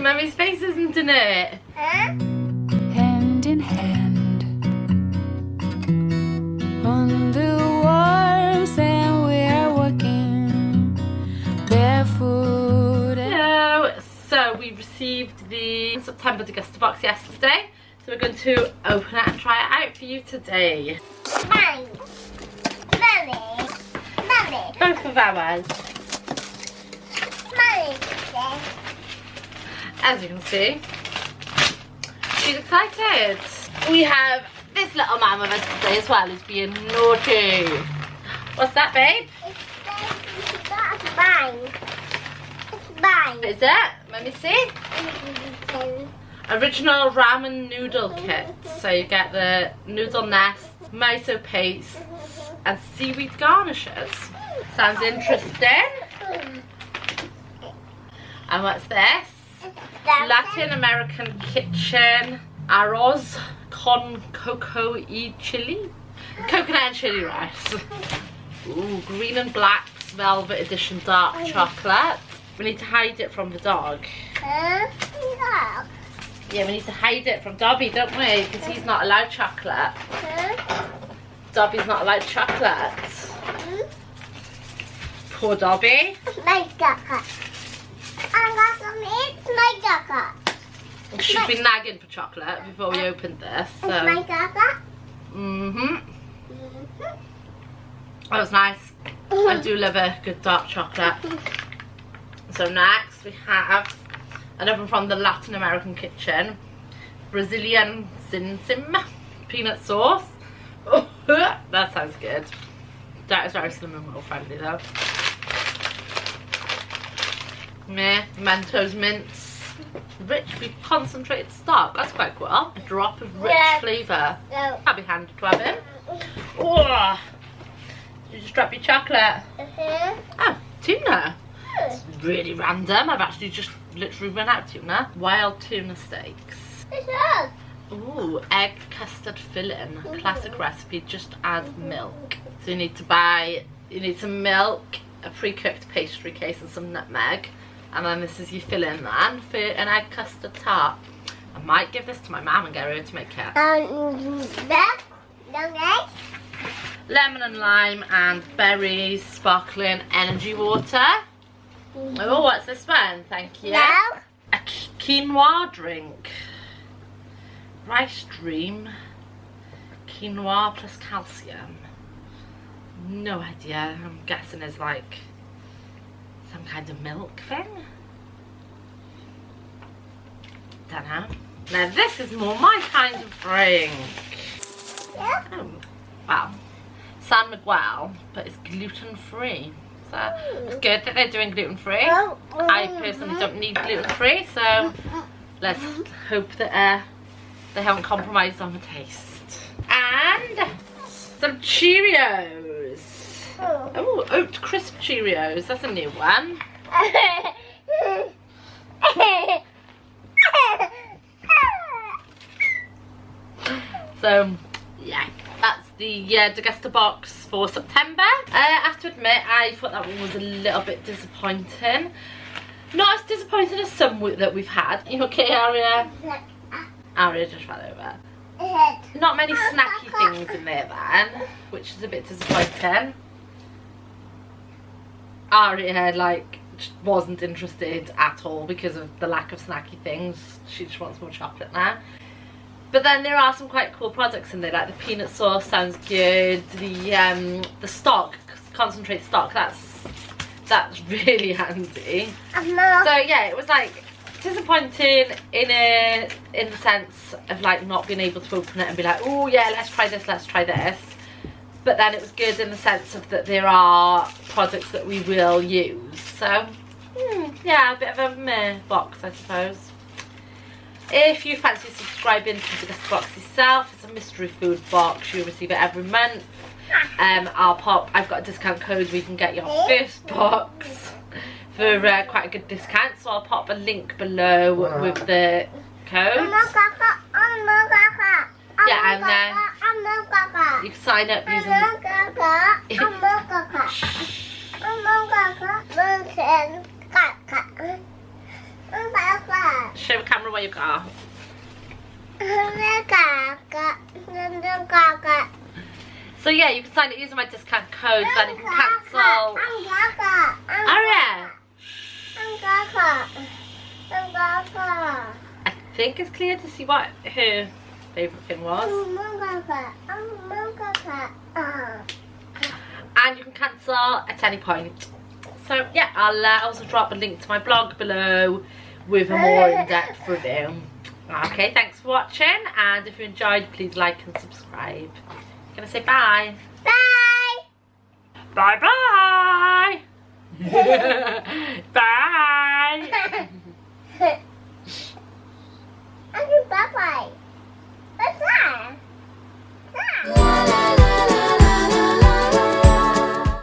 Mummy's face, isn't it? Hand in hand on the warm sand, we are walking barefoot. Hello. So we received the September Degustabox yesterday, so we're going to open it and try it out for you today. Mummy. Both of ours. Mummy. As you can see, she's excited. We have this little man with us today as well, who's being naughty. What's that, babe? It's mine. It's mine. Is it? Let me see. Original ramen noodle kit. So you get the noodle nest, miso paste, and seaweed garnishes. Sounds interesting. And what's this? Latin American kitchen arroz con coco y chili. Coconut and chili rice. Ooh, green and black velvet edition dark chocolate. We need to hide it from the dog. Yeah, we need to hide it from Dobby, don't we? Because he's not allowed chocolate. Dobby's not allowed chocolate. Poor Dobby. My chocolate. I got some. It's my chocolate. She's been nagging for chocolate before we opened this. So. It's my chocolate. That was nice. I do love a good dark chocolate. So next we have another one from the Latin American kitchen. Brazilian sim peanut sauce. Oh, that sounds good. That is very slim and well friendly though. Mentos mints. Rich beef concentrated stock. That's quite cool. A drop of rich flavour. That'd be handy to have in. Oh, did you just drop your chocolate? Oh, tuna. It's really random. I've actually just literally run out of tuna. Wild tuna steaks. Ooh, egg custard filling. Classic recipe, just add milk. So you need some milk, a pre-cooked pastry case and some nutmeg. And then this is your filling then for an egg custard tart. I might give this to my mum and get her to make it. Lemon and lime and berries, sparkling energy water. Oh, what's this one? Thank you. A quinoa drink. Rice dream. Quinoa plus calcium. No idea. I'm guessing it's like some kind of milk thing. Don't know. Now this is more my kind of drink. Oh, wow. San Miguel, but it's gluten free. So it's good that they're doing gluten free. I personally don't need gluten free, so let's hope that they haven't compromised on the taste. And some Cheerios. Oh, oat crisp Cheerios. That's a new one. So yeah, that's the Degustabox for September. I have to admit, I thought that one was a little bit disappointing. Not as disappointing as some that we've had. You okay, Aria? Aria just fell over. Not many snacky things in there then, which is a bit disappointing. Aria just wasn't interested at all because of the lack of snacky things. She just wants more chocolate now. But then there are some quite cool products in there, like the peanut sauce sounds good. The stock, concentrate stock, that's really handy. So yeah, it was like disappointing in the sense of like not being able to open it and be like, oh yeah, let's try this. But then it was good in the sense of that there are products that we will use. So yeah, a bit of a meh box, I suppose. If you fancy subscribing to the Degustabox yourself, it's a mystery food box. You receive it every month. I've got a discount code where you can get your first box for quite a good discount. So I'll pop a link below with the code. Yeah, and then you can sign up using Show the camera where you are. So yeah, you can sign it using my discount code, then you can cancel. Oh yeah. I think it's clear to see what her favourite thing was. And you can cancel at any point. So yeah, I'll also drop a link to my blog below with a more in-depth review. Okay, thanks for watching, and if you enjoyed, please like and subscribe. I'm gonna say bye. Bye. Bye bye. Bye. Bye bye. What's that? La la la.